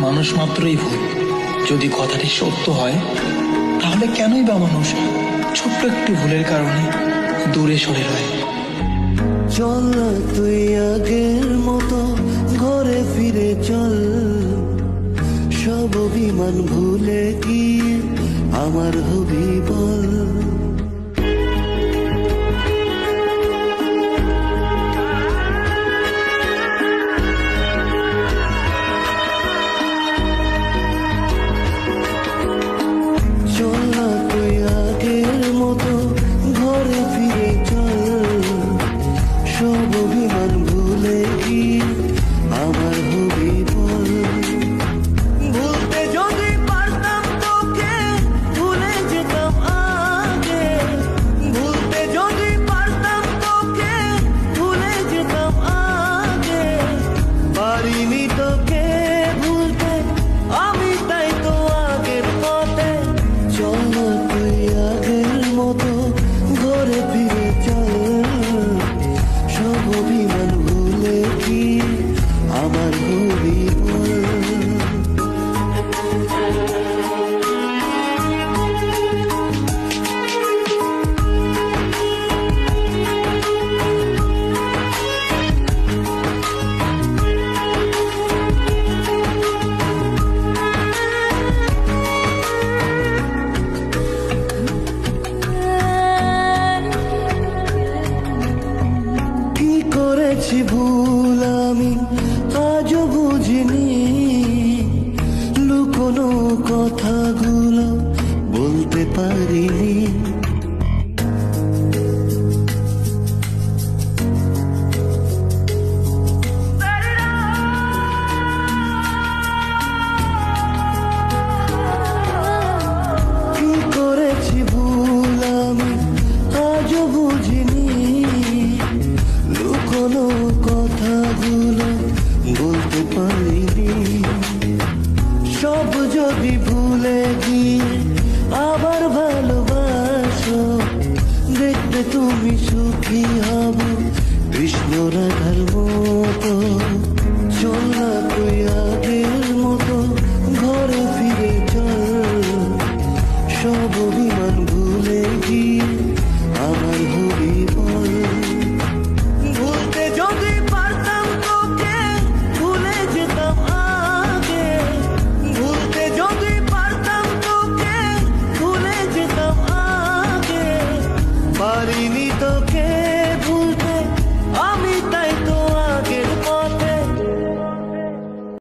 মানুষ মাত্রই ভুল। যদি কথাটি সত্য হয়, তাহলে কেনই বা মানুষ ছোট্ট একটি ভুলের কারণে দূরে সরে রয়? চল না তুই আগের মতো ঘরে ফিরে চল, সব অভিমান ভুলে গিয়ে আমার হবি বল। চল না তুই আগের মতো ঘরে ফিরে চল, সব অভিমান ভুলে গিয়ে আমার হবি বল। ভুলতে যদি পারতাম তোকে ভুলে যেতাম আগে, ভুলতে যদি পারতাম তোকে ভুলে যেতাম আগে। পারিনি তোকে ভুলতে আমি, তাই তো আগের পথে। চল না তুই আগের মতো ঘরে ফিরে চল, সব অভিমান ভুলে গিয়ে আমার হবি বল। কি করেছি ভুল আমি আজও বুঝিনি, লুকোনো কথাগুলো বলতে পারিনি। কি করেছি ভুল আমি আজও বুঝিনি, লুকোনো কথাগুলো বলতে পারিনি। সব যদি ভুলে গিয়ে আবার ভালোবাসো, দেখবে তুমি সুখী হব কৃষ্ণ রাধার মতো। চল না তুই